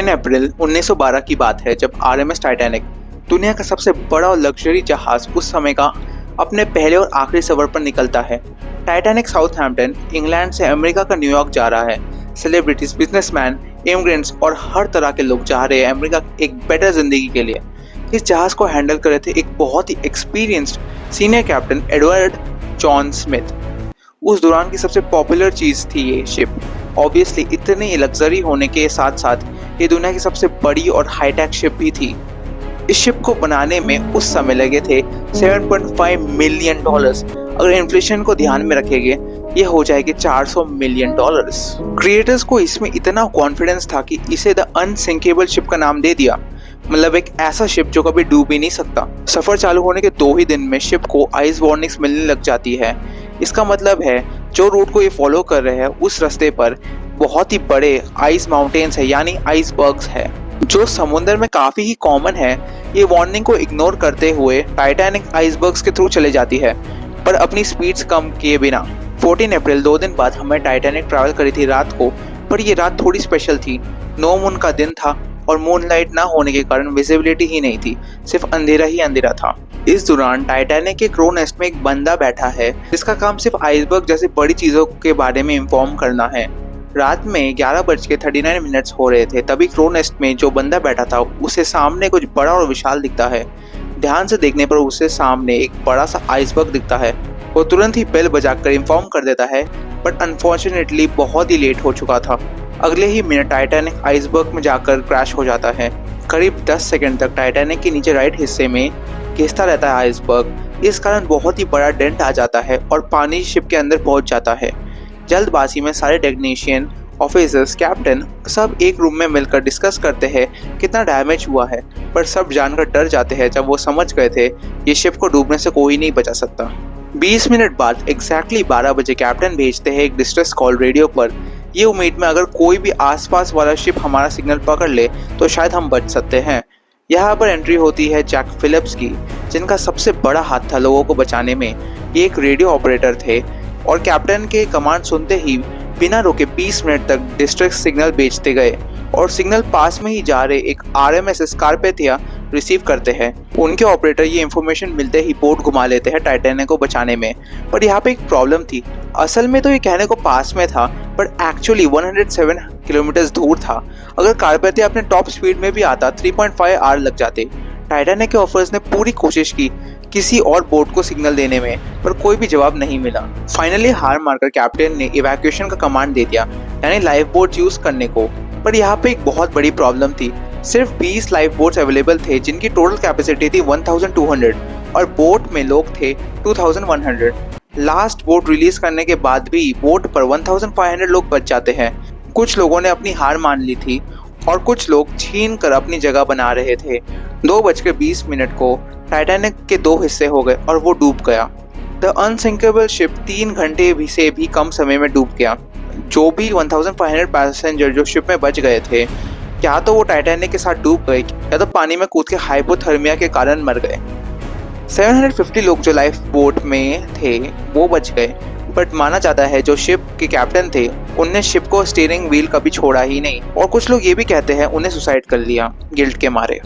10 अप्रैल 1912 की बात है जब आरएमएस टाइटैनिक, दुनिया का सबसे बड़ा और लग्जरी जहाज उस समय का, अपने पहले और आखिरी सफर पर निकलता है। टाइटैनिक साउथहैम्पटन, इंग्लैंड से अमेरिका का न्यूयॉर्क जा रहा है। सेलिब्रिटीज, बिजनेसमैन, इमिग्रेंट्स और हर तरह के लोग जा रहे हैं अमेरिका एक बेटर जिंदगी के लिए। इस जहाज को हैंडल कर रहे थे एक बहुत ही experienced senior captain Edward John Smith. उस दौरान की सबसे पॉपुलर चीज थी ये शिप। ऑब्वियसली इतनी लग्जरी होने के साथ साथ ये दुनिया की सबसे बड़ी और हाईटेक शिप भी थी। इस शिप को बनाने में उस समय लगे थे 7.5 मिलियन डॉलर्स। अगर इन्फ्लेशन को ध्यान में रखेंगे ये हो जाएगी 400 मिलियन डॉलर्स। क्रिएटर्स को इसमें इतना कॉन्फिडेंस था कि इसे द अनसिंकेबल शिप का नाम दे दिया। मतलब एक ऐसा शिप जो कभी डूब ही नहीं सकता। सफर चालू होने के 2 ही दिन में शिप को आइस वार्निंग्स मिलने लग जाती है। इसका मतलब है जो रूट को ये फॉलो कर रहे हैं उस रास्ते पर बहुत ही बड़े आइस माउंटेन्स है, यानी आइसबर्ग्स है, जो समुद्र में काफी ही कॉमन है। ये वार्निंग को इग्नोर करते हुए टाइटैनिक आइसबर्ग्स के थ्रू चले जाती है, पर अपनी स्पीड्स कम किए बिना। 14 अप्रैल 2 दिन बाद हमें टाइटैनिक ट्रैवल करी थी रात को, पर ये रात थोड़ी स्पेशल थी। नो मून का दिन था और मूनलाइट ना होने के कारण विजिबिलिटी ही नहीं थी, सिर्फ अंधेरा ही अंधेरा था। इस दौरान टाइटैनिक के क्रो नेस्ट में एक बंदा बैठा है जिसका काम सिर्फ आइसबर्ग जैसी बड़ी चीजों के बारे में इन्फॉर्म करना है। रात में 11:39 हो रहे थे, तभी क्रो नेस्ट में जो बंदा बैठा था उसे सामने कुछ बड़ा और विशाल दिखता है। ध्यान से देखने पर उसे सामने एक बड़ा सा आइसबर्ग दिखता है। वो तुरंत ही बेल बजाकर इन्फॉर्म कर देता है, बट अनफॉर्चुनेटली बहुत ही लेट हो चुका था। अगले ही मिनट टाइटैनिक आइसबर्ग में जाकर क्रैश हो जाता है। करीब 10 सेकंड तक टाइटैनिक के नीचे राइट हिस्से में घिसता रहता है आइसबर्ग। इस कारण बहुत ही बड़ा डेंट आ जाता है और पानी शिप के अंदर पहुंच जाता है। जल्दबाजी में सारे टेक्नीशियन, ऑफिसर्स, कैप्टन सब एक रूम में मिलकर डिस्कस करते हैं कितना डैमेज हुआ है, पर सब जानकर डर जाते हैं जब वो समझ गए थे ये शिप को डूबने से कोई नहीं बचा सकता। 20 मिनट बाद एग्जैक्टली 12 बजे कैप्टन भेजते हैं एक डिस्ट्रेस कॉल रेडियो पर, ये उम्मीद में अगर कोई भी आसपास वाला शिप हमारा सिग्नल पकड़ ले तो शायद हम बच सकते हैं। यहाँ पर एंट्री होती है जैक फिलिप्स की, जिनका सबसे बड़ा हाथ था लोगों को बचाने में। ये एक रेडियो ऑपरेटर थे और कैप्टन के कमांड सुनते ही बिना रोके 20 मिनट तक डिस्ट्रेस सिग्नल भेजते गए और सिग्नल पास में ही जा रहे एक आरएमएस स्कारपेथिया रिसीव करते हैं। उनके ऑपरेटर ये इन्फॉर्मेशन मिलते ही बोट घुमा लेते हैं टाइटैनिक को बचाने में। पर यहाँ पे एक प्रॉब्लम थी। असल में तो ये कहने को पास में था, पर एक्चुअली 107 किलोमीटर दूर था। अगर कारपेथिया अपने टॉप स्पीड में भी आता 3.5 आवर लग जाते। टाइटैनिक के ऑफिसर्स ने पूरी कोशिश की किसी और बोट को सिग्नल देने में, पर कोई भी जवाब नहीं मिला। फाइनली हार मारकर कैप्टन ने इवैक्यूएशन का कमांड दे दिया, यानी लाइफ बोट यूज करने को। पर यहाँ पे एक बहुत बड़ी प्रॉब्लम थी। सिर्फ 20 लाइफ बोट्स अवेलेबल थे, जिनकी टोटल कैपेसिटी थी 1200 और बोट में लोग थे 2100। लास्ट बोट रिलीज करने के बाद भी बोट पर 1500 लोग बच जाते हैं। कुछ लोगों ने अपनी हार मान ली थी और कुछ लोग छीन कर अपनी जगह बना रहे थे। 2:20 को टाइटैनिक के 2 हिस्से हो गए और वो डूब गया। द अनसिंकेबल शिप 3 घंटे भी से भी कम समय में डूब गया। जो भी 1500 पैसेंजर जो शिप में बच गए थे, या तो वो टाइटैनिक के साथ डूब गए या तो पानी में कूद के हाइपोथर्मिया के कारण मर गए। 750 लोग जो लाइफ बोट में थे वो बच गए, बट माना जाता है जो शिप के कैप्टन थे उनने शिप को स्टीयरिंग व्हील कभी छोड़ा ही नहीं। और कुछ लोग ये भी कहते हैं उन्हें सुसाइड कर लिया गिल्ट के मारे।